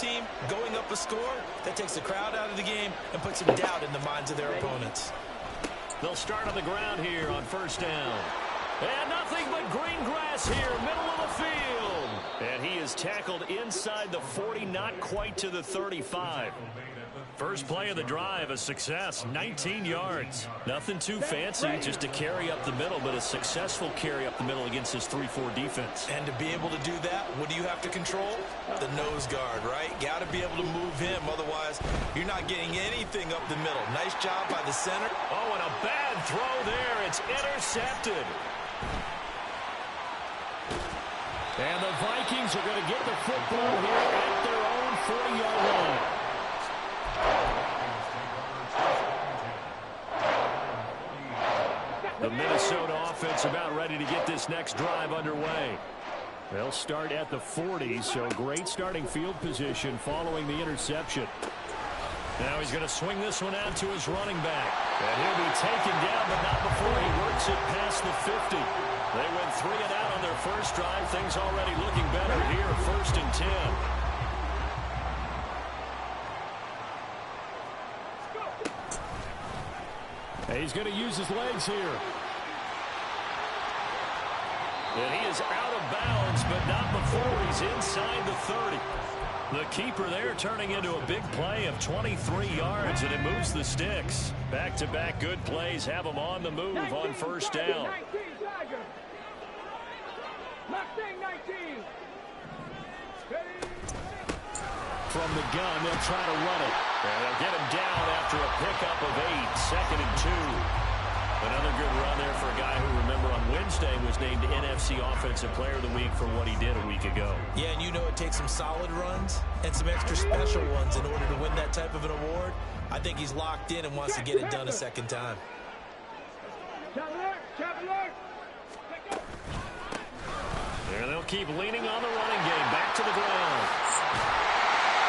team going up a score, that takes the crowd out of the game and puts some doubt in the minds of their opponents. They'll start on the ground here on first down. And nothing but green grass here, middle of the field. And he is tackled inside the 40, not quite to the 35. First play of the drive, a success, 19 yards. Nothing too fancy, just a carry up the middle, but a successful carry up the middle against his 3-4 defense. And to be able to do that, what do you have to control? The nose guard, right? Got to be able to move him, otherwise you're not getting anything up the middle. Nice job by the center. Oh, and a bad throw there. It's intercepted. And the Vikings are going to get the football here at their own 40-yard line. The Minnesota offense about ready to get this next drive underway. They'll start at the 40, so great starting field position following the interception. Now he's going to swing this one out to his running back. And he'll be taken down, but not before he works it past the 50. They went 3 and out on their first drive. Things already looking better here, 1st and 10. And he's going to use his legs here. And he is out of bounds, but not before he's inside the 30. The keeper there turning into a big play of 23 yards, and it moves the sticks. Back-to-back good plays have him on the move on first down. From the gun, they'll try to run it. And they'll get him down after a pickup of 8, 2nd and 2. Another good run there for a guy who, remember, on Wednesday was named NFC Offensive Player of the Week for what he did a week ago. Yeah, and you know it takes some solid runs and some extra special ones in order to win that type of an award. I think he's locked in and wants to get it done a second time. And they'll keep leaning on the running game. Back to the ground.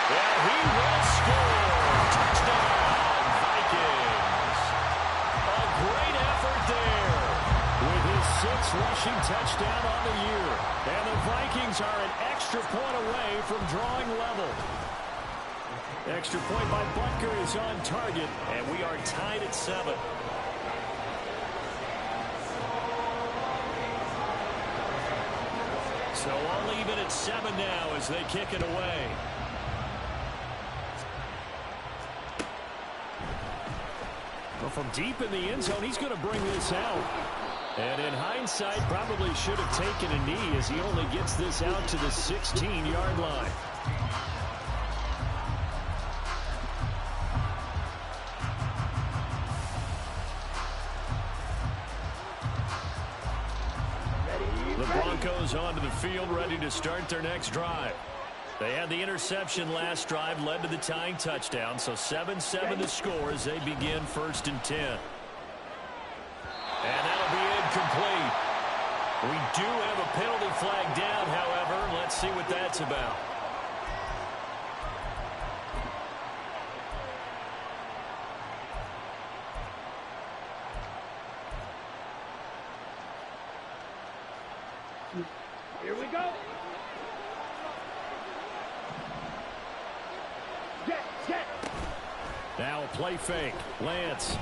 And he will score. Touchdown, Vikings. A great effort there with his 6th rushing touchdown on the year. And the Vikings are an extra point away from drawing level. Extra point by Butker is on target, and we are tied at 7. So all even at 7 now as they kick it away. Well, from deep in the end zone, he's going to bring this out. And in hindsight, probably should have taken a knee as he only gets this out to the 16-yard line. The Broncos onto the field, ready to start their next drive. They had the interception last drive, led to the tying touchdown, so 7-7 the score as they begin 1st and 10. And that'll be incomplete. We do have a penalty flag down, however. Let's see what that's about. Here we go. Now a play fake. Lance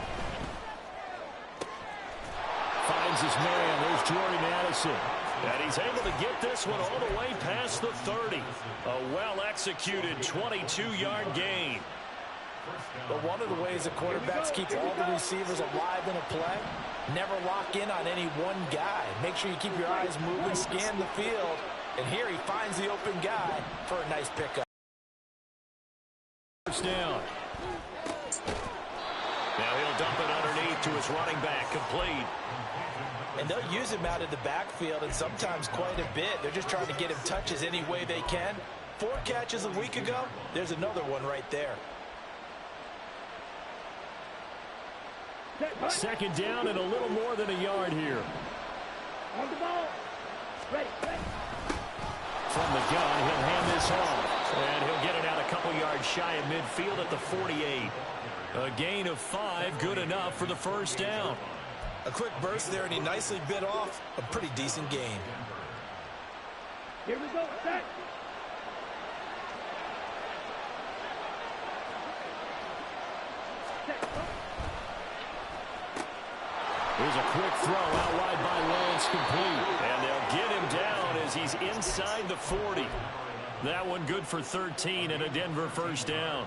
finds his man. There's Jordan Addison. And he's able to get this one all the way past the 30. A well-executed 22-yard gain. But one of the ways that quarterbacks keep all the receivers alive in a play, never lock in on any one guy. Make sure you keep your eyes moving, scan the field. And here he finds the open guy for a nice pickup. First down. Now he'll dump it underneath to his running back, complete. And they'll use him out of the backfield, and sometimes quite a bit. They're just trying to get him touches any way they can. 4 catches a week ago. There's another one right there. 2nd down and a little more than a yard here. On the ball. Ready. From the gun, he'll hand this off. And he'll get it out a couple yards shy of midfield at the 48. A gain of 5, good enough for the first down. A quick burst there, and he nicely bit off a pretty decent gain. Here we go. Set. Here's a quick throw out wide by Lance, complete. And they'll get him down as he's inside the 40. That one good for 13 and a Denver first down.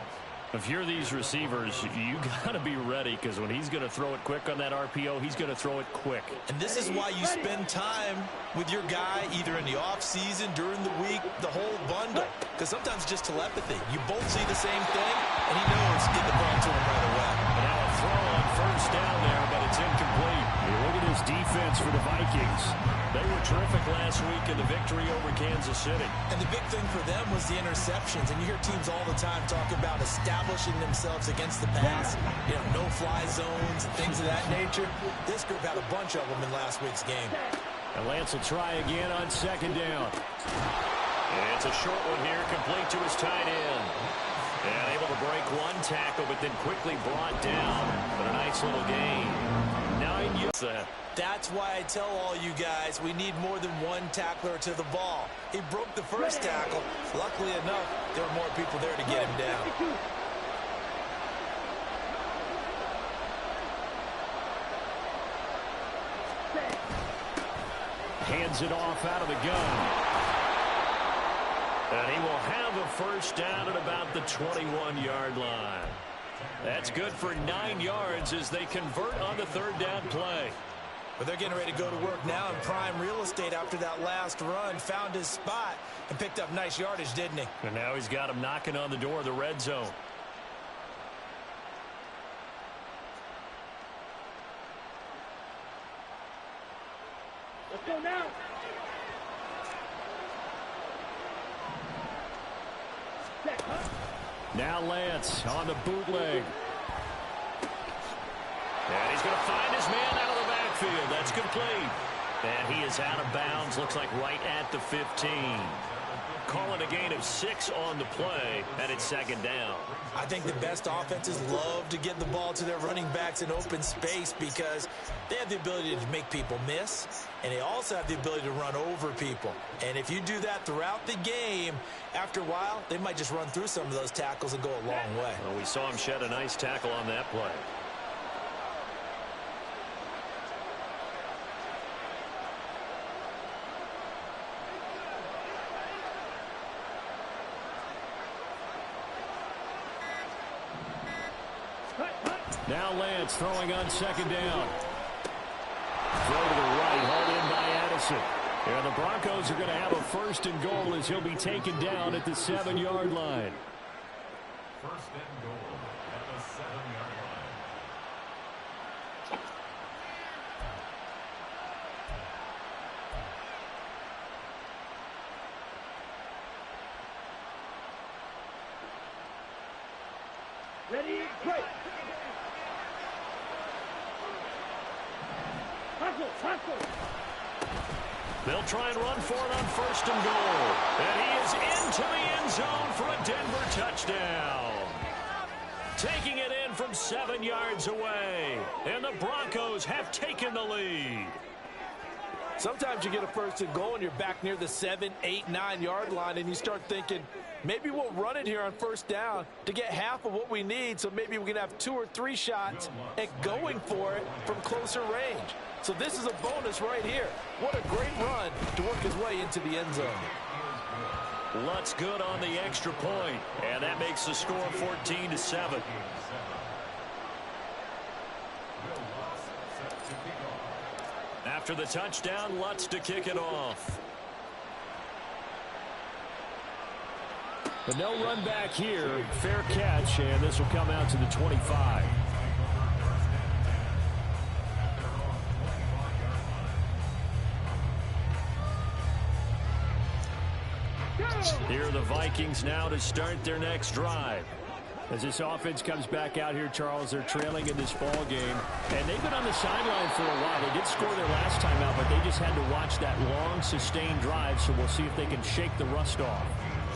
If you're these receivers, you got to be ready, because when he's going to throw it quick on that RPO, he's going to throw it quick. And this is why you spend time with your guy, either in the offseason, during the week, the whole bundle. Because sometimes it's just telepathy. You both see the same thing, and he knows to get the ball to him right away. And now a throw on first down there, but it's incomplete. Look at this defense for the Vikings. They were terrific last week in the victory over Kansas City. And the big thing for them was the interceptions. And you hear teams all the time talk about establishing themselves against the pass, no-fly zones and things of that nature. This group had a bunch of them in last week's game. And Lance will try again on second down. And it's a short one here, complete to his tight end. And able to break one tackle, but then quickly brought down. But a nice little gain. 9 yards. That's why I tell all you guys we need more than one tackler to the ball. He broke the first tackle. Luckily enough, there were more people there to get him down. Hands it off out of the gun. And he will have a first down at about the 21-yard line. That's good for 9 yards as they convert on the third down play. But they're getting ready to go to work now in prime real estate after that last run. Found his spot and picked up nice yardage, didn't he? And now he's got him knocking on the door of the red zone. Let's go now. Check, huh? Now Lance on the bootleg. And he's going to find his man out of the backfield. That's complete. And he is out of bounds. Looks like right at the 15. Calling a gain of 6 on the play, and it's second down. I think the best offenses love to get the ball to their running backs in open space because they have the ability to make people miss, and they also have the ability to run over people. And if you do that throughout the game, after a while, they might just run through some of those tackles and go a long way. Well, we saw him shed a nice tackle on that play. Now Lance throwing on second down. Throw to the right, hauled in by Addison. And the Broncos are going to have a first and goal as he'll be taken down at the 7-yard line. First and goal at the 7-yard line. Ready, break. Hustle. They'll try and run for it on first and goal. And he is into the end zone for a Denver touchdown. Taking it in from 7 yards away. And the Broncos have taken the lead. Sometimes you get a first and goal and you're back near the 7, 8, 9-yard line and you start thinking, maybe we'll run it here on first down to get half of what we need, so maybe we can have 2 or 3 shots at going for it from closer range. So this is a bonus right here. What a great run to work his way into the end zone. Lutz good on the extra point, and that makes the score 14-7. After the touchdown, Lutz to kick it off. But no run back here. Fair catch, and this will come out to the 25. Here are the Vikings now to start their next drive. As this offense comes back out here, Charles, they're trailing in this ball game. And they've been on the sideline for a while. They did score their last time out, but they just had to watch that long, sustained drive. So we'll see if they can shake the rust off.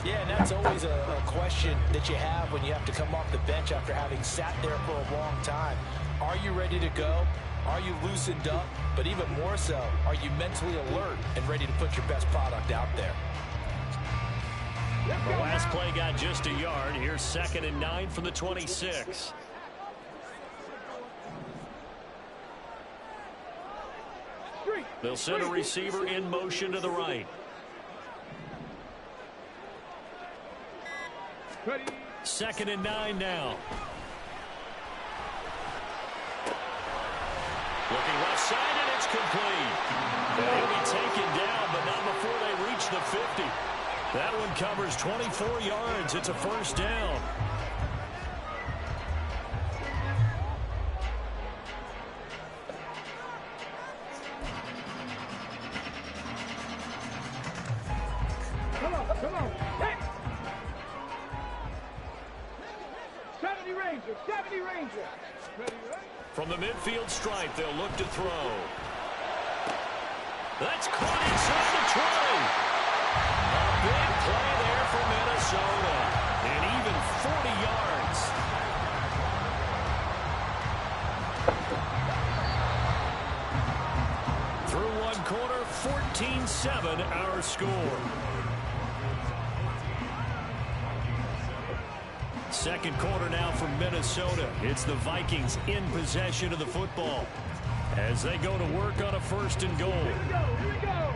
Yeah, and that's always a question that you have when you have to come off the bench after having sat there for a long time. Are you ready to go? Are you loosened up? But even more so, are you mentally alert and ready to put your best product out there? The last play got just a yard. Here's 2nd and 9 from the 26. They'll send a receiver in motion to the right. Ready. 2nd and 9 now. Looking left side, and it's complete. He'll be taken down, but not before they reach the 50. That one covers 24 yards. It's a first down. Come on. Hey. 70 Ranger. 70 Ranger. Ready, right? From the midfield stripe, they'll look to throw. That's caught inside the 20. A big play there for Minnesota. And even 40 yards. Through one quarter, 14-7 our score. Second quarter now for Minnesota. It's the Vikings in possession of the football as they go to work on a 1st and goal. Here we go.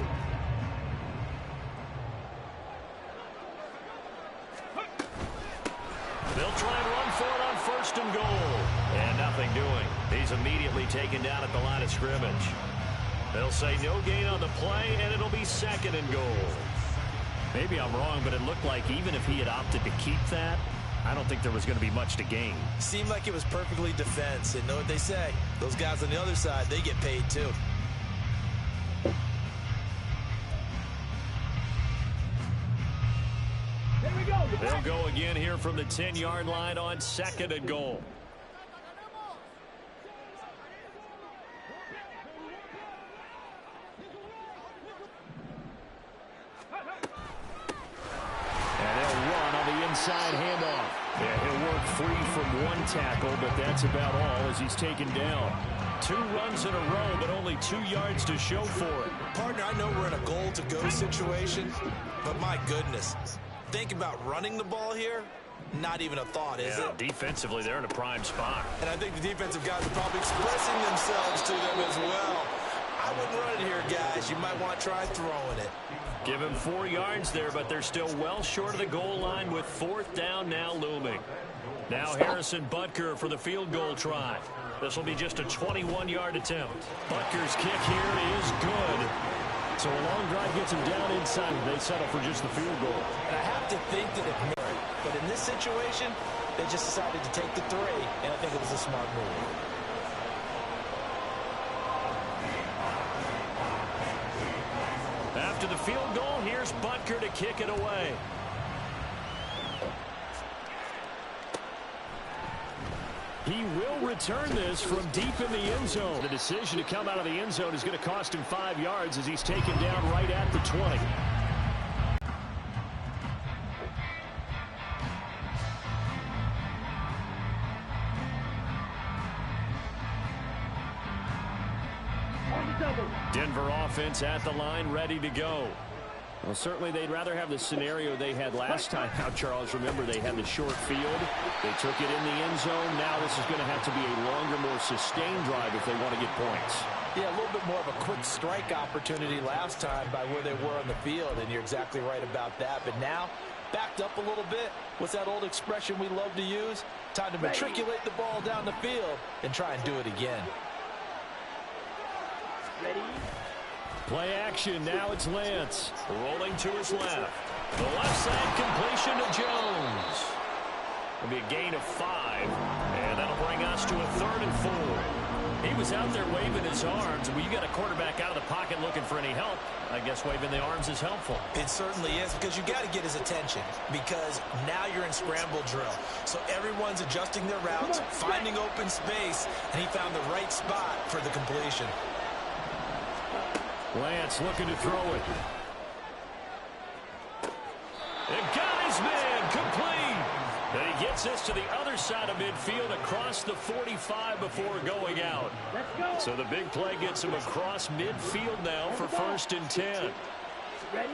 They'll try and run for it on 1st and goal. And nothing doing. He's immediately taken down at the line of scrimmage. They'll say no gain on the play, and it'll be 2nd and goal. Maybe I'm wrong, but it looked like even if he had opted to keep that, I don't think there was going to be much to gain. Seemed like it was perfectly defense. And know what they say. Those guys on the other side, they get paid too. Here we go. They'll go again here from the 10-yard line on 2nd and goal. Inside handoff. Yeah, he'll work free from one tackle, but that's about all as he's taken down. 2 runs in a row, but only 2 yards to show for it. Partner, I know we're in a goal-to-go situation, but my goodness. Think about running the ball here. Not even a thought, is it? Defensively, they're in a prime spot. And I think the defensive guys are probably expressing themselves to them as well. I wouldn't run it here, guys. You might want to try throwing it. Give him 4 yards there, but they're still well short of the goal line with 4th down now looming. Now Harrison Butker for the field goal try. This will be just a 21-yard attempt. Butker's kick here is good. So a long drive gets him down inside. They settle for just the field goal. And I have to think that it merit. But in this situation, they just decided to take the 3, and I think it was a smart move. After the field goal, here's Butker to kick it away. He will return this from deep in the end zone. The decision to come out of the end zone is going to cost him 5 yards as he's taken down right at the 20. Denver offense at the line, ready to go. Well, certainly they'd rather have the scenario they had last time out, Charles. Remember, they had the short field. They took it in the end zone. Now this is going to have to be a longer, more sustained drive if they want to get points. Yeah, a little bit more of a quick strike opportunity last time by where they were on the field, and you're exactly right about that. But now, backed up a little bit. What's that old expression we love to use? Time to matriculate the ball down the field and try and do it again. Ready? Play action. Now it's Lance. Rolling to his left. The left side completion to Jones. It'll be a gain of 5. And that'll bring us to a 3rd and 4. He was out there waving his arms. When you got a quarterback out of the pocket looking for any help, I guess waving the arms is helpful. It certainly is, because you got to get his attention, because now you're in scramble drill. So everyone's adjusting their routes, finding open space, and he found the right spot for the completion. Lance looking to throw it. And got his man complete. And he gets this to the other side of midfield across the 45 before going out. Let's go. So the big play gets him across midfield now for 1st and 10. Ready?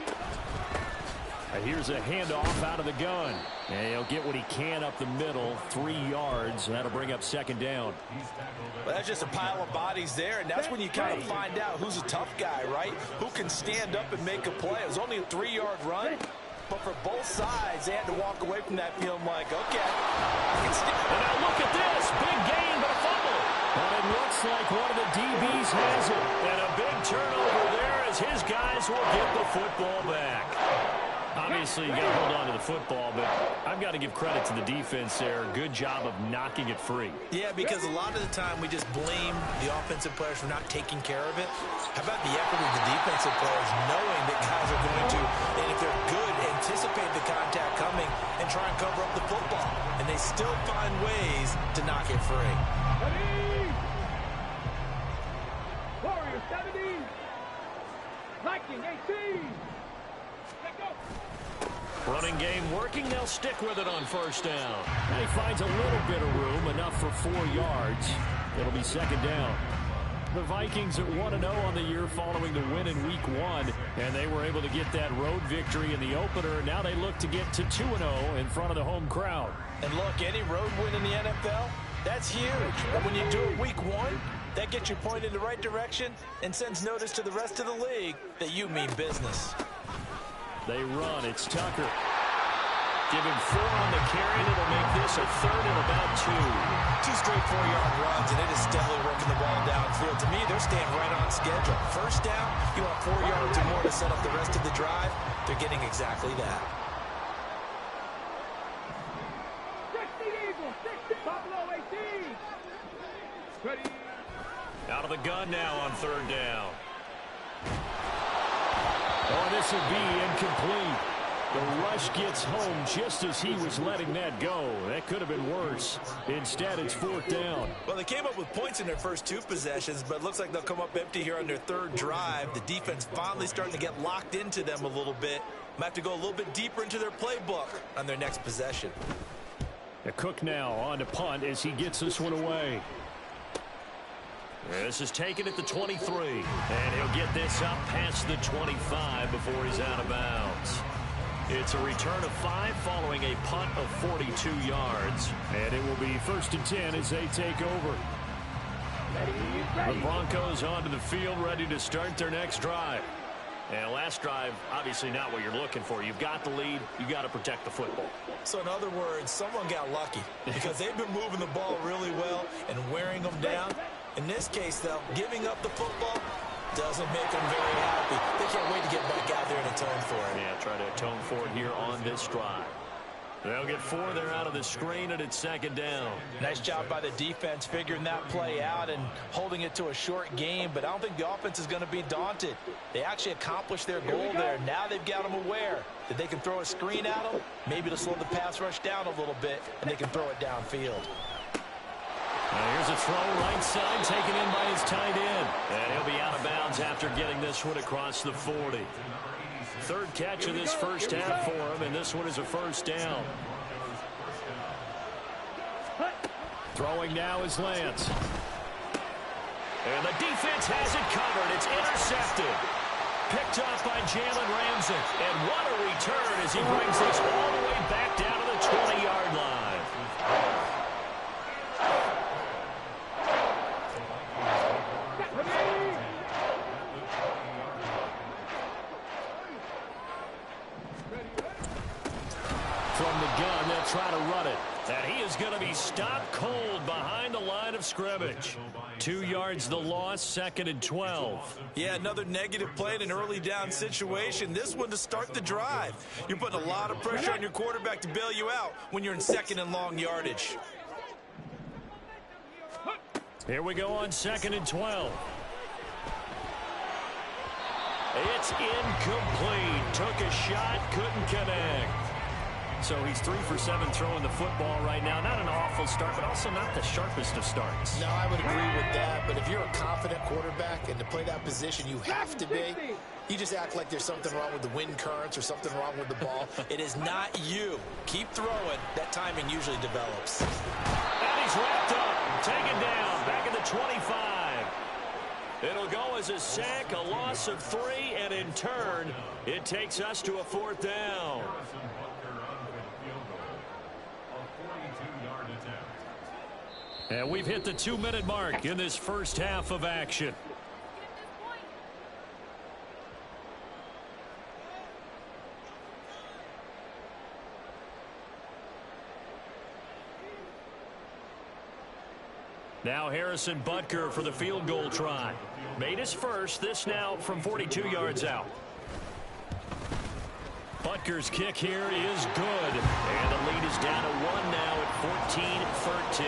Here's a handoff out of the gun. And he'll get what he can up the middle, 3 yards. That'll bring up second down. Well, that's just a pile of bodies there, and that's when you kind of find out who's a tough guy, right? Who can stand up and make a play. It was only a 3-yard run, but for both sides, they had to walk away from that feeling like, okay, I can stand. And now look at this. Big gain, but a fumble. And it looks like one of the DBs has it. And a big turnover there as his guys will get the football back. Obviously, you got to hold on to the football, but I've got to give credit to the defense there. Good job of knocking it free. Yeah, because a lot of the time we just blame the offensive players for not taking care of it. How about the effort of the defensive players knowing that guys are going to, and if they're good, anticipate the contact coming and try and cover up the football. And they still find ways to knock it free. Warriors 70. Viking 18. Let go. Running game working. They'll stick with it on first down. And he finds a little bit of room, enough for 4 yards. It'll be second down. The Vikings at 1-0 on the year following the win in Week 1, and they were able to get that road victory in the opener. Now they look to get to 2-0 in front of the home crowd. And look, any road win in the NFL, that's huge. But when you do it Week 1, that gets you pointed in the right direction and sends notice to the rest of the league that you mean business. They run. It's Tucker. Give him 4 on the carry, and it'll make this a third and about 2. 2 straight 4-yard runs, and it is steadily working the ball downfield. To me, they're staying right on schedule. First down, you want 4 yards or more to set up the rest of the drive. They're getting exactly that. 60 Eagles, 60 Buffalo 18. Ready. Out of the gun now on third down. Oh, this will be incomplete. The rush gets home just as he was letting that go. That could have been worse. Instead, it's fourth down. Well, they came up with points in their first 2 possessions, but it looks like they'll come up empty here on their third drive. The defense finally starting to get locked into them a little bit. Might have to go a little bit deeper into their playbook on their next possession. Cook now on to punt as he gets this one away. This is taken at the 23, and he'll get this up past the 25 before he's out of bounds. It's a return of 5 following a punt of 42 yards, and it will be 1st and 10 as they take over. The Broncos onto the field, ready to start their next drive. And last drive, obviously not what you're looking for. You've got the lead. You've got to protect the football. So in other words, someone got lucky because they've been moving the ball really well and wearing them down. In this case, though, giving up the football doesn't make them very happy. They can't wait to get back out there and atone for it. Yeah, try to atone for it here on this drive. They'll get 4 there out of the screen, and it's second down. Nice job by the defense figuring that play out and holding it to a short game, but I don't think the offense is going to be daunted. They actually accomplished their goal there. Now they've got them aware that they can throw a screen at them, maybe to slow the pass rush down a little bit, and they can throw it downfield. Now here's a throw right side taken in by his tight end. And he'll be out of bounds after getting this one across the 40. Third catch of this first half for him, and this one is a first down. Throwing now is Lance. And the defense has it covered. It's intercepted. Picked off by Jalen Ramsey. And what a return as he brings this all the way back down to the 20-yard line. From the gun, they'll try to run it. And he is going to be stopped cold behind the line of scrimmage. 2 yards the loss, 2nd and 12. Yeah, another negative play in an early down situation. This one to start the drive. You're putting a lot of pressure on your quarterback to bail you out when you're in 2nd and long yardage. Here we go on 2nd and 12. It's incomplete. Took a shot, couldn't connect. So he's 3 for 7 throwing the football right now. Not an awful start, but also not the sharpest of starts. No, I would agree with that. But if you're a confident quarterback and to play that position, you have to be. You just act like there's something wrong with the wind currents or something wrong with the ball. It is not you. Keep throwing. That timing usually develops. And he's wrapped up. Taken down. Back at the 25. It'll go as a sack, a loss of 3, and in turn, it takes us to a 4th down. And we've hit the 2-minute mark in this first half of action. Now Harrison Butker for the field goal try. Made his first, this now from 42 yards out. Butker's kick here is good. And the lead is down to 1 now at 14-13.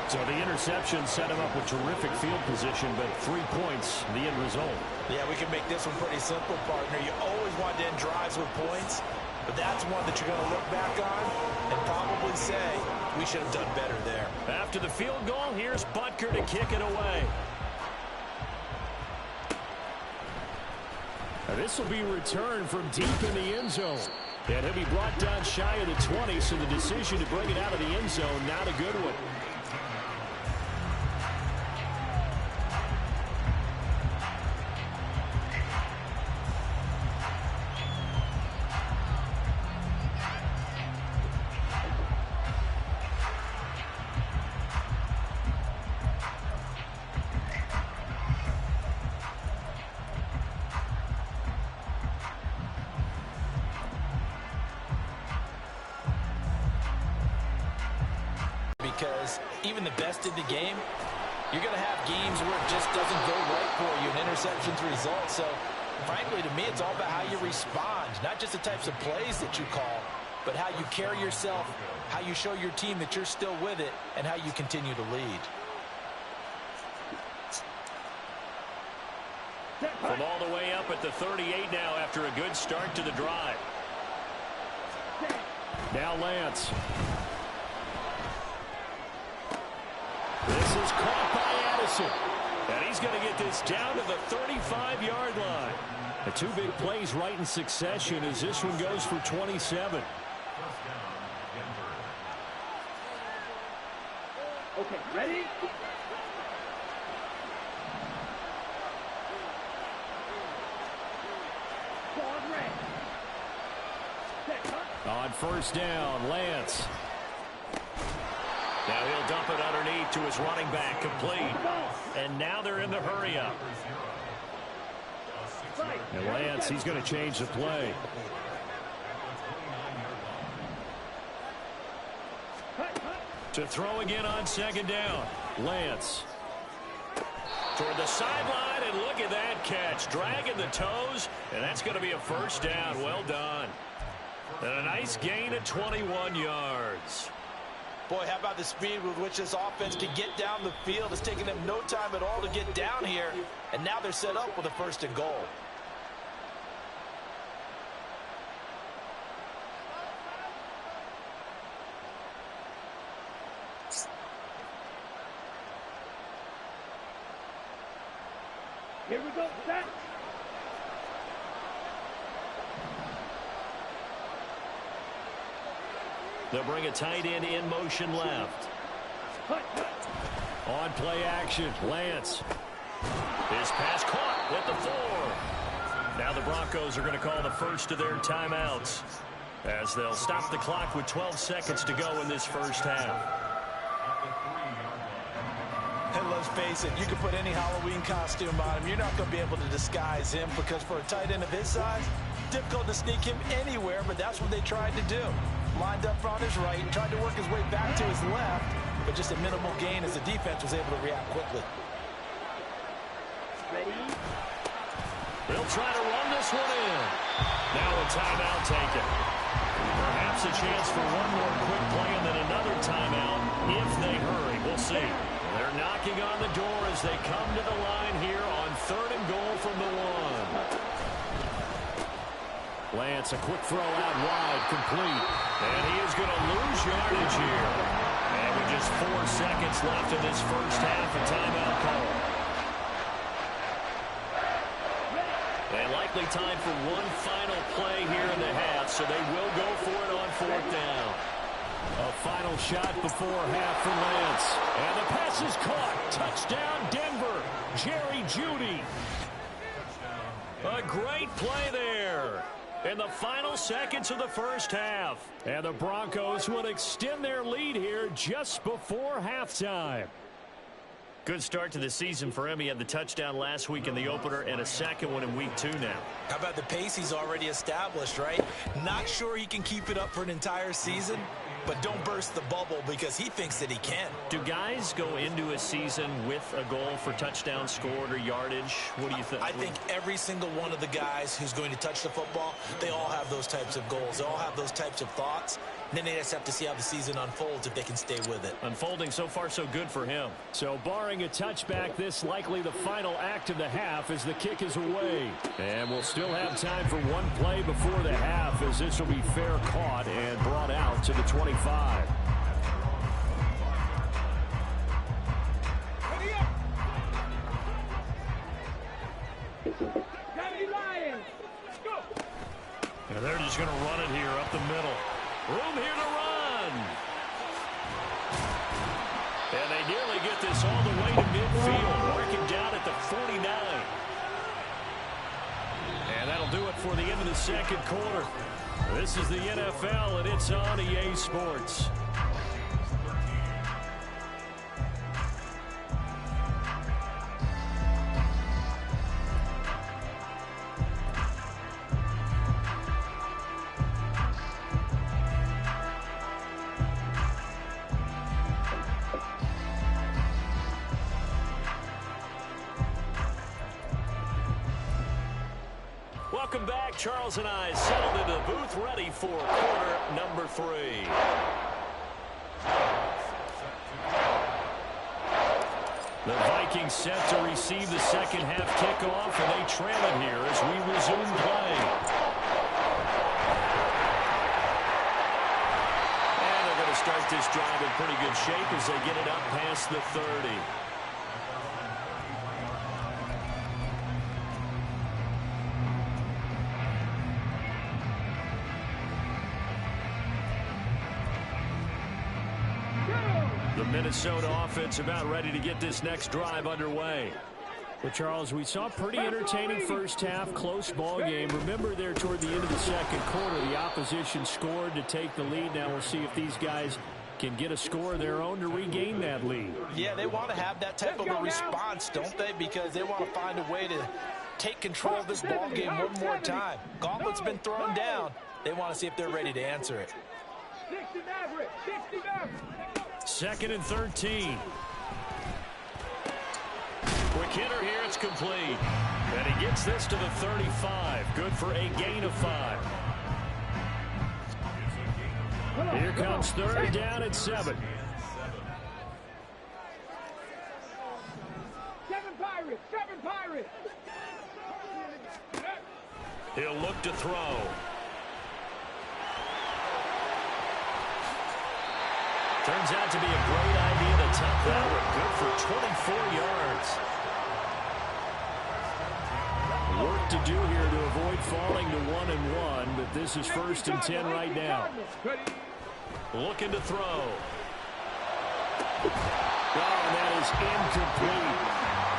So the interception set him up with terrific field position, but 3 points, the end result. Yeah, we can make this one pretty simple, partner. You always want to end drives with points, but that's one that you're going to look back on and probably say, we should have done better there. After the field goal, here's Butker to kick it away. This will be returned from deep in the end zone. And he'll be brought down shy of the 20, so the decision to bring it out of the end zone, not a good one. Because even the best in the game, you're going to have games where it just doesn't go right for you, and interceptions result. So, frankly, to me, it's all about how you respond, not just the types of plays that you call, but how you carry yourself, how you show your team that you're still with it, and how you continue to lead. From all the way up at the 38 now after a good start to the drive. Now Lance. This is caught by Addison. And he's going to get this down to the 35-yard line. The 2 big plays right in succession as this one goes for 27. Okay, ready? Ball red. Set, huh? On first down, Lance. Now he'll dump it underneath to his running back, complete. And now they're in the hurry-up. And Lance, he's going to change the play. To throw again on second down. Lance. Toward the sideline, and look at that catch. Dragging the toes, and that's going to be a first down. Well done. And a nice gain of 21 yards. Boy, how about the speed with which this offense can get down the field? It's taking them no time at all to get down here, and now they're set up with a 1st and goal. Here we go, set. They'll bring a tight end in motion left. On play action, Lance. His pass caught at the 4. Now the Broncos are going to call the first of their timeouts as they'll stop the clock with 12 seconds to go in this first half. And let's face it, you can put any Halloween costume on him. You're not going to be able to disguise him because for a tight end of his size, difficult to sneak him anywhere, but that's what they tried to do. Lined up on his right, tried to work his way back to his left, but just a minimal gain as the defense was able to react quickly. Ready? They'll try to run this one in. Now a timeout taken. Perhaps a chance for one more quick play and then another timeout if they hurry. We'll see. They're knocking on the door as they come to the line here on 3rd and goal from the 1. Lance, a quick throw out wide, complete. And he is going to lose yardage here. And with just 4 seconds left in this first half, a timeout call. And likely time for one final play here in the half, so they will go for it on 4th down. A final shot before half for Lance. And the pass is caught. Touchdown, Denver. Jerry Jeudy. A great play there in the final seconds of the first half. And the Broncos will extend their lead here just before halftime. Good start to the season for him. He had the touchdown last week in the opener and a second one in week 2 now. How about the pace he's already established, right? Not sure he can keep it up for an entire season, but don't burst the bubble because he thinks that he can. Do guys go into a season with a goal for touchdown scored or yardage? What do you think? I think every single one of the guys who's going to touch the football, they all have those types of goals. They all have those types of thoughts. And then they just have to see how the season unfolds if they can stay with it. Unfolding so far so good for him. So barring a touchback, this likely the final act of the half as the kick is away. And we'll still have time for one play before the half as this will be fair caught and brought out to the 25. And they're just going to run it here up the middle. Room here to run. And they nearly get this all the way to midfield. Working down at the 49. And that'll do it for the end of the second quarter. This is the NFL, and it's on EA Sports. Welcome back. Charles and I settled into the booth ready for quarter number 3. The Vikings set to receive the second half kickoff, and they trail it here as we resume play. And they're going to start this drive in pretty good shape as they get it up past the 30. Minnesota offense about ready to get this next drive underway. Well, Charles, we saw a pretty entertaining first half, close ball game. Remember there toward the end of the second quarter, the opposition scored to take the lead. Now we'll see if these guys can get a score of their own to regain that lead. Yeah, they want to have that type of a response, don't they? Because they want to find a way to take control of this ball game one more time. Gauntlet's been thrown down. They want to see if they're ready to answer it. 60 Maverick, 60 Maverick. 2nd and 13. Quick hitter here, it's complete. And he gets this to the 35. Good for a gain of 5. Here comes 3rd down at 7. 7 Pirates, 7 Pirates. He'll look to throw. Turns out to be a great idea to top that one. Good for 24 yards. Work to do here to avoid falling to 1-1, but this is 1st and 10 right now. Looking to throw. Oh, and that is incomplete.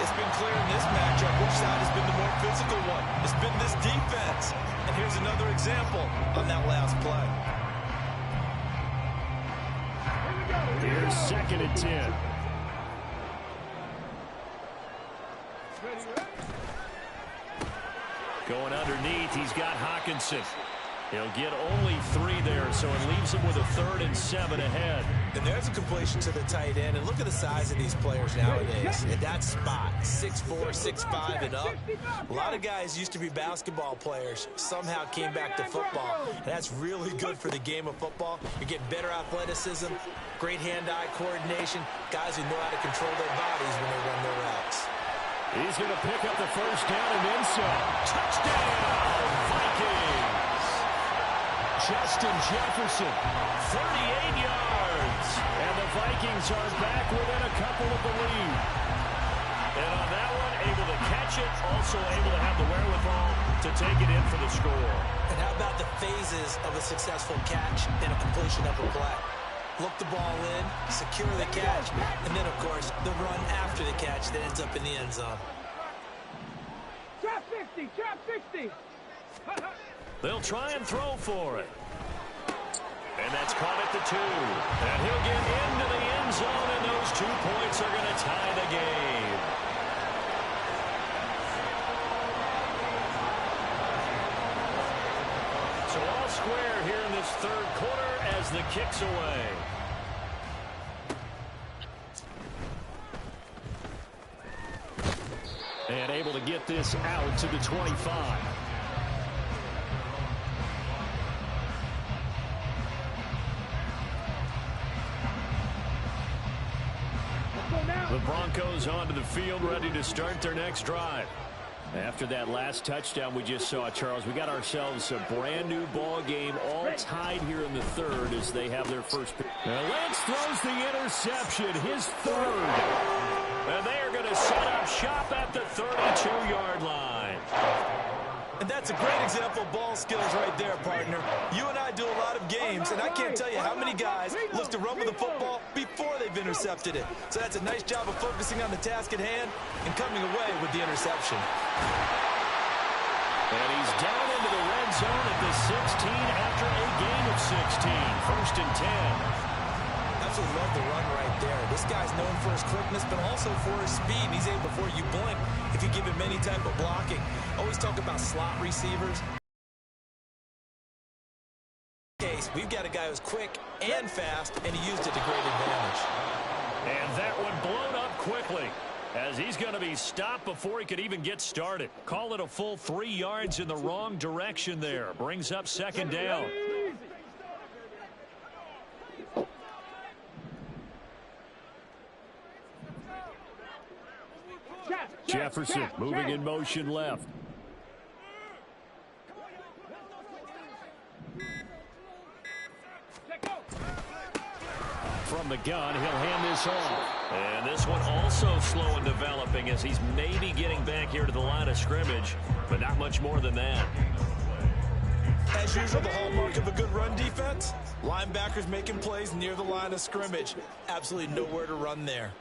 It's been clear in this matchup which side has been the more physical one. It's been this defense. And here's another example on that last play. Here's 2nd and 10. Going underneath, he's got Hawkinson. He'll get only 3 there, so it leaves him with a 3rd and 7 ahead. And there's a completion to the tight end. And look at the size of these players nowadays. At that spot, 6'4", 6'5", and up. A lot of guys used to be basketball players, somehow came back to football. And that's really good for the game of football. You're getting better athleticism, great hand-eye coordination, guys who know how to control their bodies when they run their routes. He's going to pick up the 1st down and then some. Touchdown, Vikings! Justin Jefferson, 38 yards. And the Vikings are back within a couple of the lead. And on that one, able to catch it, also able to have the wherewithal to take it in for the score. And how about the phases of a successful catch and a completion of a play? look the ball in, secure the catch, and then, of course, the run after the catch that ends up in the end zone. Trap 60, trap 60. They'll try and throw for it. And that's caught at the 2. And he'll get into the end zone, and those 2 points are going to tie the game. So all square here in this third quarter as the kick's away. And able to get this out to the 25. The Broncos onto the field, ready to start their next drive. After that last touchdown we just saw, Charles, we got ourselves a brand new ball game, all tied here in the third as they have their first pick. Now Lance throws the interception, his third. And they are going to set up shop at the 32-yard line. And that's a great example of ball skills right there, partner. You and I do a lot of games, and I can't tell you how many guys look to run with the football before they've intercepted it. So that's a nice job of focusing on the task at hand and coming away with the interception. And he's down into the red zone at the 16 after a gain of 16. 1st and 10. Absolutely love the run right there. This guy's known for his quickness, but also for his speed. He's able, before you blink, if you give him any type of blocking. Always talk about slot receivers. In this case, we've got a guy who's quick and fast, and he used it to great advantage. And that one blown up quickly, as he's going to be stopped before he could even get started. Call it a full 3 yards in the wrong direction there. Brings up 2nd down. Jefferson moving in motion left. From the gun, he'll hand this off. And this one also slow in developing as he's maybe getting back here to the line of scrimmage, but not much more than that. As usual, the hallmark of a good run defense, linebackers making plays near the line of scrimmage. Absolutely nowhere to run there.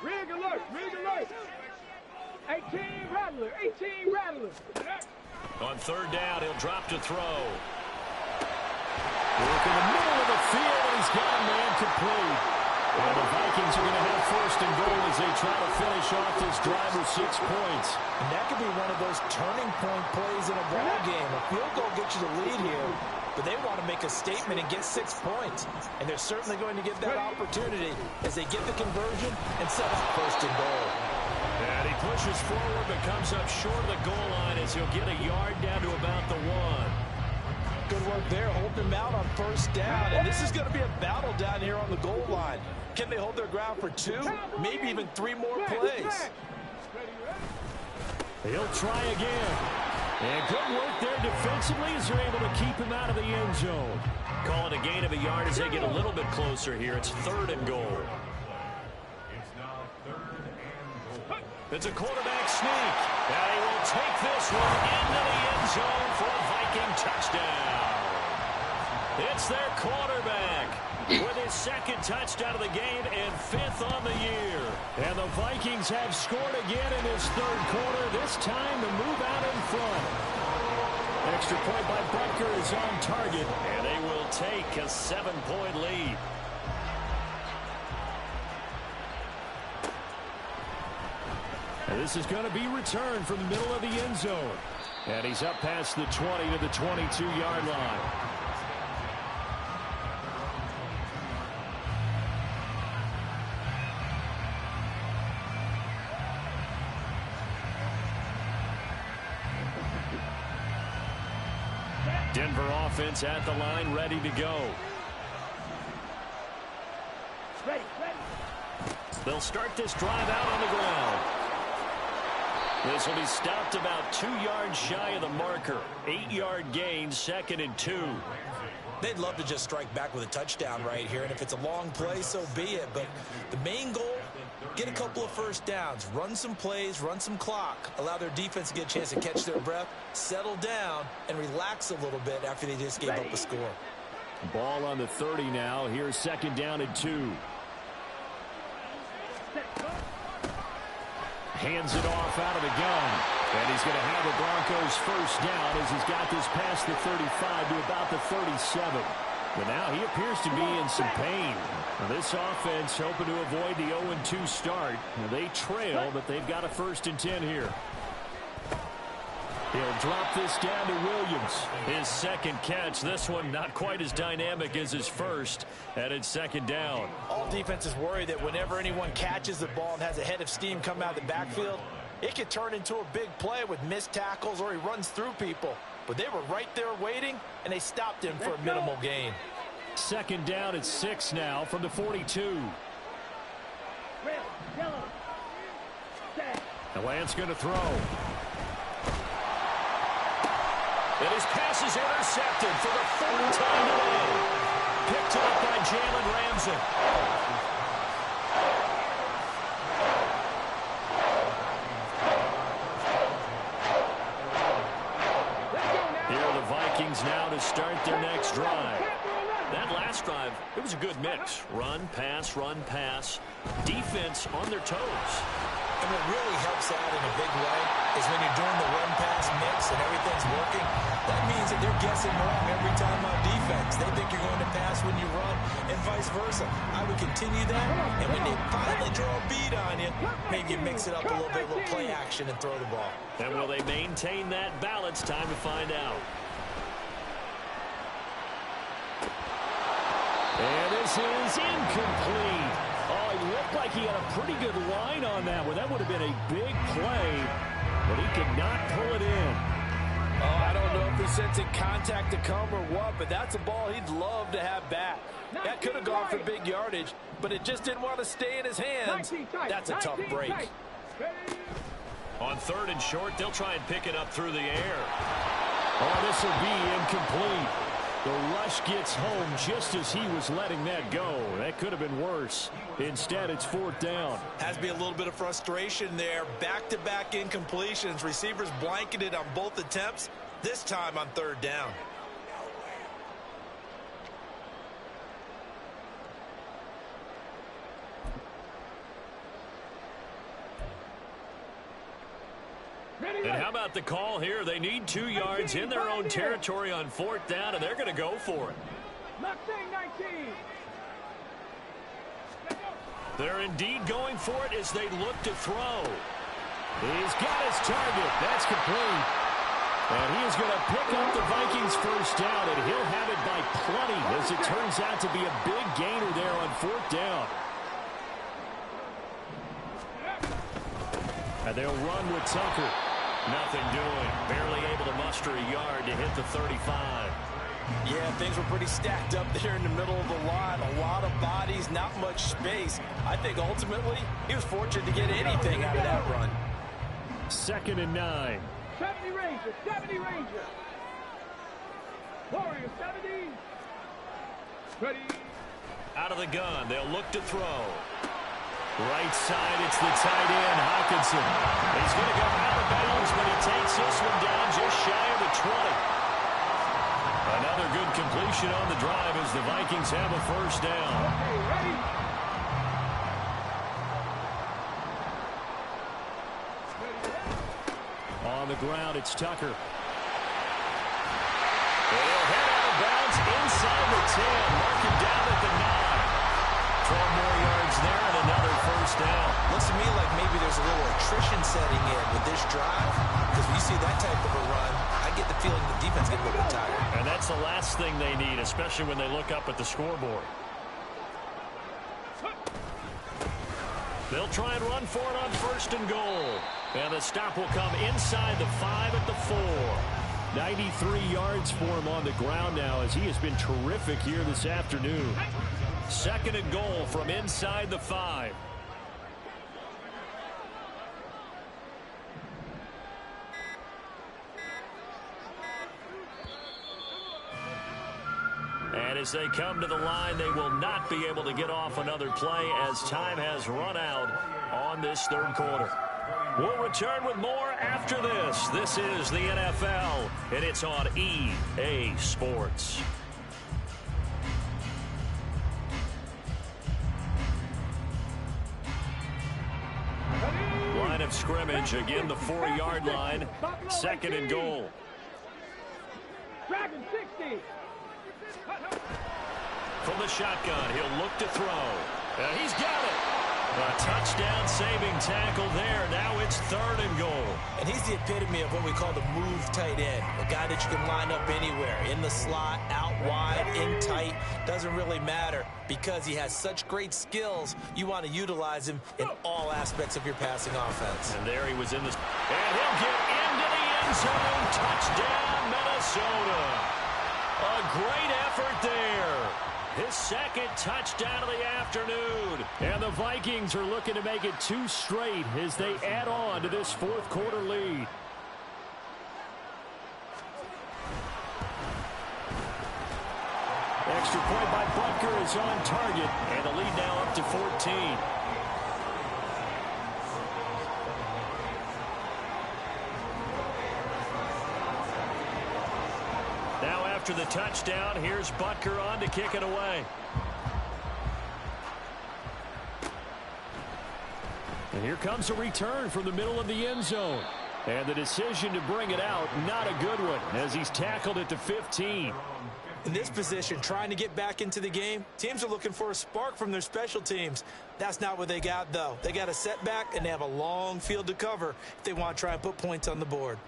Rig alert, rig alert. 18 rattler, 18 rattler. On 3rd down, he'll drop to throw. Work in the middle of the field, and he's got a man complete. And the Vikings are going to have 1st and goal as they try to finish off this drive with 6 points. And that could be one of those turning point plays in a ball game. A field goal gets you the lead here, but they want to make a statement and get 6 points. And they're certainly going to get that opportunity as they get the conversion and set up 1st and goal. And he pushes forward but comes up short of the goal line as he'll get a yard down to about the 1. Good work there, holding them out on 1st down. And this is going to be a battle down here on the goal line. Can they hold their ground for 2, maybe even 3 more plays? He'll try again. And good work there defensively as they're able to keep him out of the end zone. Call it a gain of a yard as they get a little bit closer here. It's 3rd and goal. It's now 3rd and goal. It's a quarterback sneak. And he will take this one into the end zone for a Viking touchdown. It's their quarterback with his 2nd touchdown of the game and 5th on the year. And the Vikings have scored again in this 3rd quarter, this time to move out in front. Extra point by Butker is on target, and they will take a 7-point lead. And this is going to be returned from the middle of the end zone. And he's up past the 20 to the 22-yard line. Denver offense at the line, ready to go. Ready. They'll start this drive out on the ground. This will be stopped about 2 yards shy of the marker. 8-yard gain, 2nd and 2. They'd love to just strike back with a touchdown right here, and if it's a long play, so be it. But the main goal, get a couple of 1st downs, run some plays, run some clock, allow their defense to get a chance to catch their breath, settle down, and relax a little bit after they just gave up a score. Ball on the 30 now. Here's second down and 2. Hands it off out of the gun. And he's going to have the Broncos first down as he's got this past the 35 to about the 37. But now he appears to be in some pain. Now this offense hoping to avoid the 0-2 start. Now they trail, but they've got a 1st and 10 here. He'll drop this down to Williams. His second catch. This one not quite as dynamic as his first. And it's second down. All defenses worry that whenever anyone catches the ball and has a head of steam come out of the backfield, it could turn into a big play with missed tackles or he runs through people. But they were right there waiting, and they stopped him for a minimal gain. Second down at 6 now from the 42. The Lance going to throw. And his pass is intercepted for the 3rd time today. Picked up by Jalen Ramsey. Here are the Vikings now to start their next drive. That last drive, it was a good mix. Run, pass, defense on their toes. And what really helps out in a big way is when you're doing the run-pass mix and everything's working, that means that they're guessing wrong every time on defense. They think you're going to pass when you run and vice versa. I would continue that, and when they finally draw a beat on you, maybe you mix it up a little bit, a little play action and throw the ball. And will they maintain that balance? Time to find out. And this is incomplete. Oh, he looked like he had a pretty good line on that one. That would have been a big play, but he could not pull it in. Oh, I don't know if he's sensing contact to come or what, but that's a ball he'd love to have back. That could have gone for big yardage, but it just didn't want to stay in his hands. That's a tough break. On 3rd and short, they'll try and pick it up through the air. Oh, this will be incomplete. The rush gets home just as he was letting that go. That could have been worse. Instead, it's 4th down. Has to be a little bit of frustration there. Back-to-back incompletions. Receivers blanketed on both attempts, this time on 3rd down. And how about the call here? They need 2 yards in their own territory on 4th down, and they're going to go for it. They're indeed going for it as they look to throw. He's got his target. That's complete. And he is going to pick up the Vikings first down, and he'll have it by plenty as it turns out to be a big gainer there on 4th down. And they'll run with Tucker. Nothing doing. Barely able to muster a yard to hit the 35. Yeah, things were pretty stacked up there in the middle of the line. A lot of bodies, not much space. I think ultimately he was fortunate to get anything out of that run. 2nd and 9. 70 Ranger, 70 Ranger. Warrior, 70. Ready. Out of the gun, they'll look to throw. Right side, it's the tight end, Hawkinson. He's going to go out of bounds, but he takes this one down just shy of the 20. Another good completion on the drive as the Vikings have a first down. Okay, ready. On the ground, it's Tucker. He'll head out of bounds inside the 10. Mark him down at the 9. 12 more yards there and another first down. Looks to me like maybe there's a little attrition setting in with this drive, because when you see that type of a run, I get the feeling the defense gets a little bit tired. And that's the last thing they need, especially when they look up at the scoreboard. They'll try and run for it on 1st and goal. And the stop will come inside the 5 at the 4. 93 yards for him on the ground now as he has been terrific here this afternoon. 2nd and goal from inside the 5. And as they come to the line, they will not be able to get off another play as time has run out on this 3rd quarter. We'll return with more after this. This is the NFL, and it's on EA Sports. of scrimmage. Again, the 4-yard line. 2nd and goal. Dragon 60. From the shotgun, he'll look to throw. He's got it. A touchdown-saving tackle there. Now it's 3rd and goal. And he's the epitome of what we call the move tight end. A guy that you can line up anywhere. In the slot, out wide, in tight. Doesn't really matter because he has such great skills. You want to utilize him in all aspects of your passing offense. And there he was in this. And he'll get into the end zone. Touchdown, Minnesota. A great effort there. His 2nd touchdown of the afternoon. And the Vikings are looking to make it 2 straight as they add on to this 4th quarter lead. Extra point by Butker is on target. And the lead now up to 14. After the touchdown, here's Butker on to kick it away. And here comes a return from the middle of the end zone. And the decision to bring it out, not a good one, as he's tackled at the 15. In this position, trying to get back into the game, teams are looking for a spark from their special teams. That's not what they got, though. They got a setback, and they have a long field to cover if they want to try and put points on the board.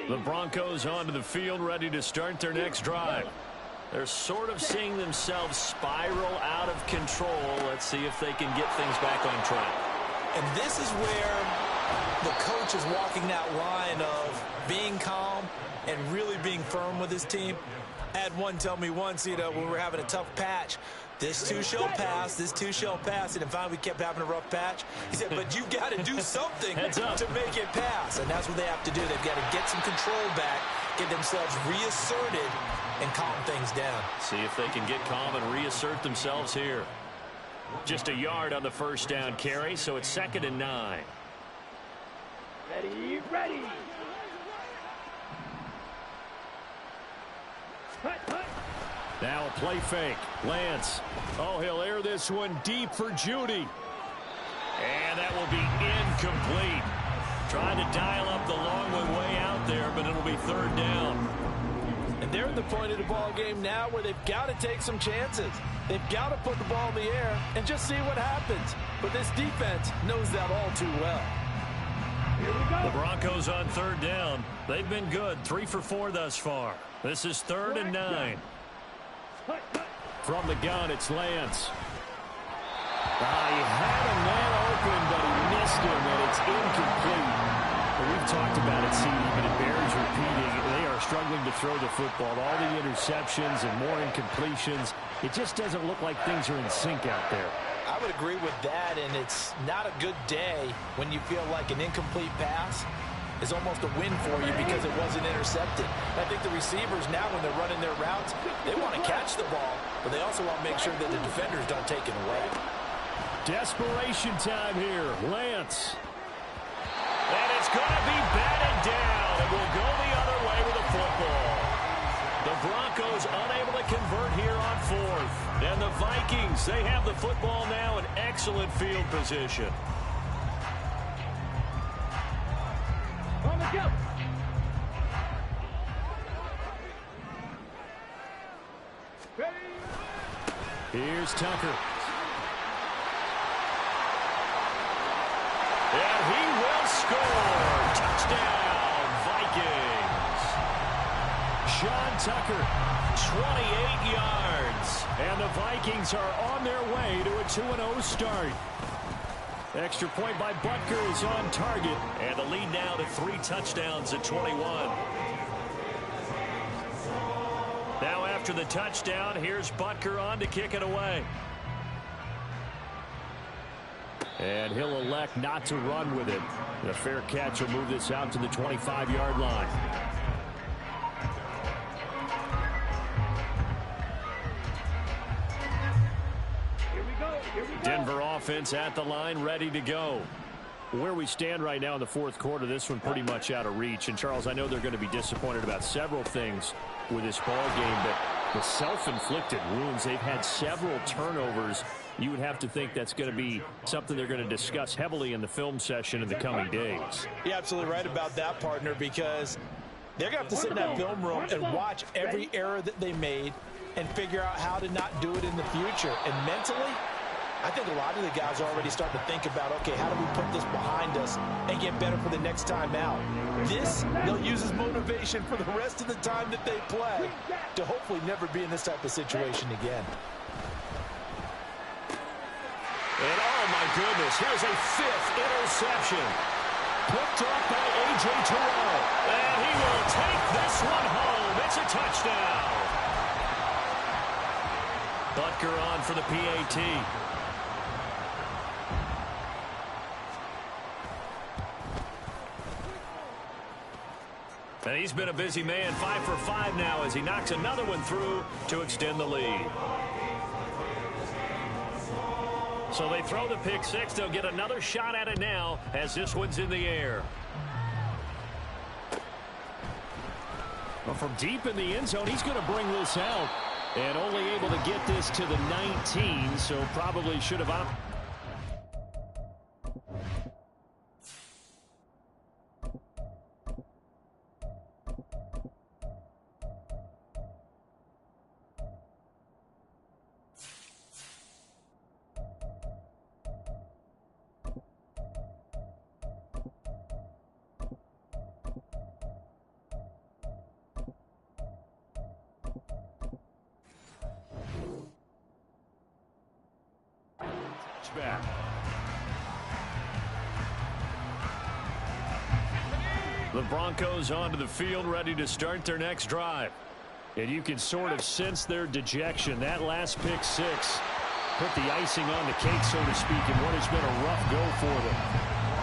The Broncos onto the field, ready to start their next drive. They're sort of seeing themselves spiral out of control. Let's see if they can get things back on track. And this is where the coach is walking that line of being calm and really being firm with his team. I had one tell me once, when we were having a tough patch, this too shall pass, this too shall pass. And then finally we kept having a rough patch. He said, but you've got to do something to make it pass. And that's what they have to do. They've got to get some control back, get themselves reasserted, and calm things down. See if they can get calm and reassert themselves here. Just a yard on the 1st down carry, so it's 2nd and 9. Ready, ready. Now a play fake. Lance. Oh, he'll air this one deep for Judy. And that will be incomplete. Trying to dial up the long way out there, but it'll be 3rd down. And they're at the point of the ball game now where they've got to take some chances. They've got to put the ball in the air and just see what happens. But this defense knows that all too well. Here we go. The Broncos on 3rd down. They've been good. 3 for 4 thus far. This is 3rd and 9. From the gun, it's Lance. He had a man open, but he missed him, and it's incomplete. We've talked about it, Steve, but it bears repeating. They are struggling to throw the football. All the interceptions and more incompletions. It just doesn't look like things are in sync out there. I would agree with that, and it's not a good day when you feel like an incomplete pass is almost a win for you because it wasn't intercepted. I think the receivers now, when they're running their routes, they want to catch the ball, but they also want to make sure that the defenders don't take it away. Desperation time here. Lance. And it's going to be batted down. It will go the other way with the football. The Broncos unable to convert here on 4th. And the Vikings, they have the football now in excellent field position. On the go. Ready. Here's Tucker. And he will score. Touchdown, Vikings. Sean Tucker, 28 yards. And the Vikings are on their way to a 2-0 start. Extra point by Butker is on target. And the lead now to 3 touchdowns at 21. Now after the touchdown, here's Butker on to kick it away. And he'll elect not to run with it. A fair catch will move this out to the 25-yard line. Here we go. Denver offense at the line, ready to go. Where we stand right now in the 4th quarter, this one pretty much out of reach. And, Charles, I know they're going to be disappointed about several things with this ball game, but The self-inflicted wounds. They've had several turnovers. You would have to think that's going to be something they're going to discuss heavily in the film session in the coming days. You're absolutely right about that, partner, because they're going to have to sit in that film room and watch every error that they made and figure out how to not do it in the future. And mentally, I think a lot of the guys are already starting to think about, okay, how do we put this behind us and get better for the next time out? This, they'll use as motivation for the rest of the time that they play to hopefully never be in this type of situation again. And oh my goodness, here's a 5th interception. Picked up by A.J. Terrell. And he will take this one home. It's a touchdown. Butker on for the PAT. And he's been a busy man, 5 for 5 now as he knocks another one through to extend the lead. So they throw the pick six. They'll get another shot at it now as this one's in the air. Well, from deep in the end zone, he's going to bring this out. And only able to get this to the 19, so probably should have opted. Back. The Broncos onto the field, ready to start their next drive. And you can sort of sense their dejection. That last pick six put the icing on the cake, so to speak, in what has been a rough go for them.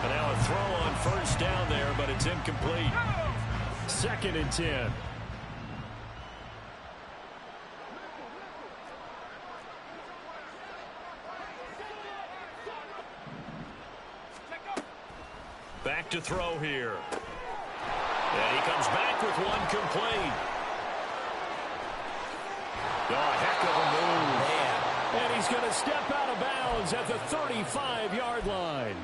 And now a throw on first down there, but it's incomplete. 2nd and 10. Back to throw here. And he comes back with one complete. Oh, a heck of a move. Man. And he's going to step out of bounds at the 35-yard line.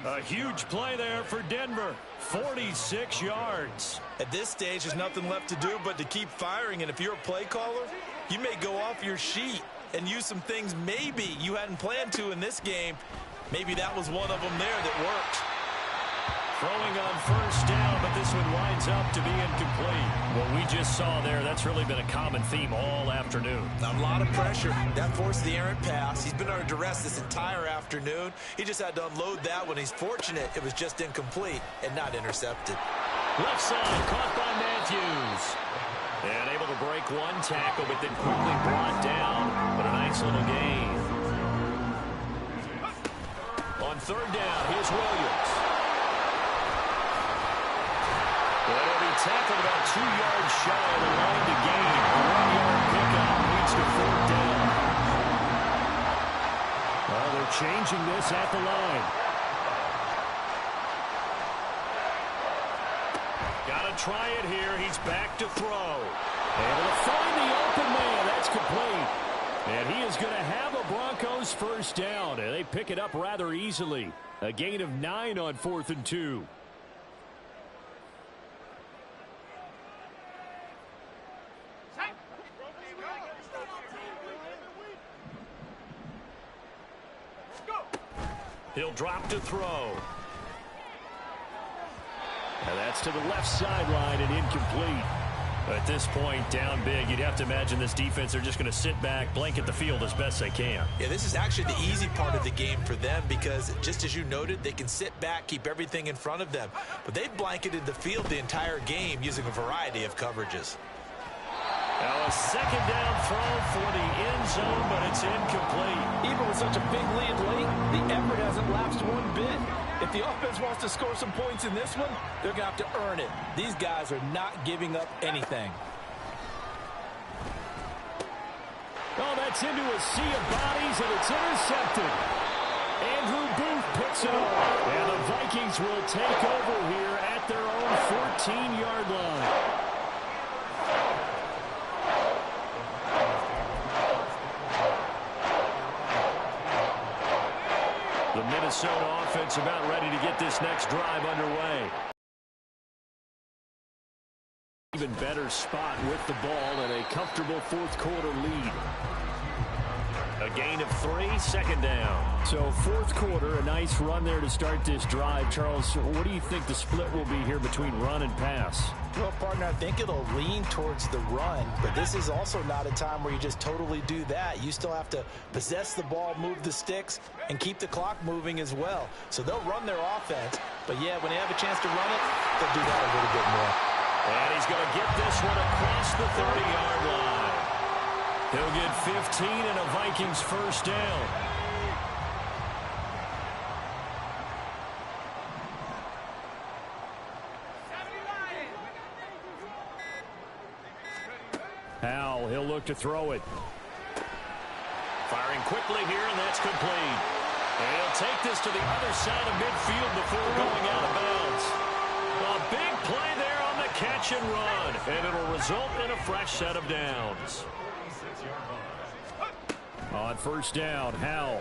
A huge play there for Denver. 46 yards. At this stage, there's nothing left to do but to keep firing. And if you're a play caller, you may go off your sheet and use some things maybe you hadn't planned to in this game. Maybe that was one of them there that worked. Throwing on first down, but this one winds up to be incomplete. What we just saw there, that's really been a common theme all afternoon. A lot of pressure. That forced the errant pass. He's been under duress this entire afternoon. He just had to unload that one. He's fortunate it was just incomplete and not intercepted. Left side, caught by Matthews. And able to break one tackle, but then quickly brought down. But a nice little gain. On third down, here's Williams. It'll be tackled about 2 yards shy of the line to gain. A 1-yard pickup leads to 4th down. Well, they're changing this at the line. Got to try it here. He's back to throw. Able to find the open man. That's complete. And he is going to have a Broncos first down. And they pick it up rather easily. A gain of 9 on 4th and 2. He'll drop to throw. And that's to the left sideline and incomplete. At this point, down big, you'd have to imagine this defense, they're just going to sit back, blanket the field as best they can. Yeah, this is actually the easy part of the game for them because, just as you noted, they can sit back, keep everything in front of them. But they've blanketed the field the entire game using a variety of coverages. Now a second down throw for the end zone, but it's incomplete. Even with such a big lead late, the effort hasn't lapsed one bit. If the offense wants to score some points in this one, they're going to have to earn it. These guys are not giving up anything. Oh, that's into a sea of bodies, and it's intercepted. Andrew Booth picks it up. And the Vikings will take over here at their own 14-yard line. Minnesota offense about ready to get this next drive underway. Even better spot with the ball and a comfortable fourth quarter lead. A gain of 3, second down. So fourth quarter, a nice run there to start this drive. Charles, what do you think the split will be here between run and pass? Well, partner, I think it'll lean towards the run, but this is also not a time where you just totally do that. You still have to possess the ball, move the sticks, and keep the clock moving as well. So they'll run their offense, but yeah, when they have a chance to run it, they'll do that a little bit more. And he's going to get this one across the 30-yard line. He'll get 15 and a Vikings first down. Howell, he'll look to throw it. Firing quickly here, and that's complete. And he'll take this to the other side of midfield before going out of bounds. A big play there on the catch and run, and it'll result in a fresh set of downs. On first down, Howell.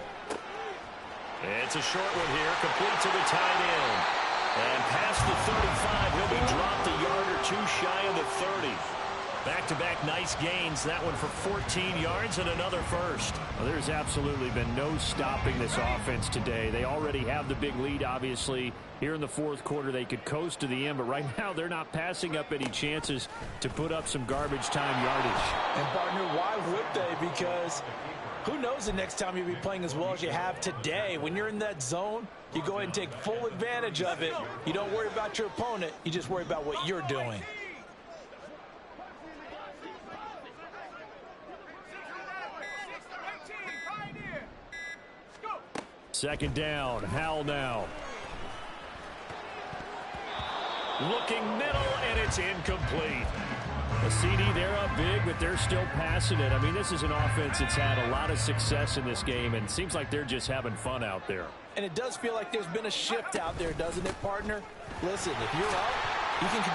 It's a short one here, complete to the tight end. And past the 35, he'll be dropped a yard or two shy of the 30. Back-to-back nice gains, that one for 14 yards and another first. Well, there's absolutely been no stopping this offense today. They already have the big lead, obviously. Here in the fourth quarter, they could coast to the end, but right now they're not passing up any chances to put up some garbage time yardage. And, partner, why would they? Because who knows the next time you'll be playing as well as you have today. When you're in that zone, you go ahead and take full advantage of it. You don't worry about your opponent. You just worry about what you're doing. Second down, Howell now. Looking middle, and it's incomplete. A CD, they're up big, but they're still passing it. I mean, this is an offense that's had a lot of success in this game, and it seems like they're just having fun out there. And it does feel like there's been a shift out there, doesn't it, partner? Listen, if you're up, you can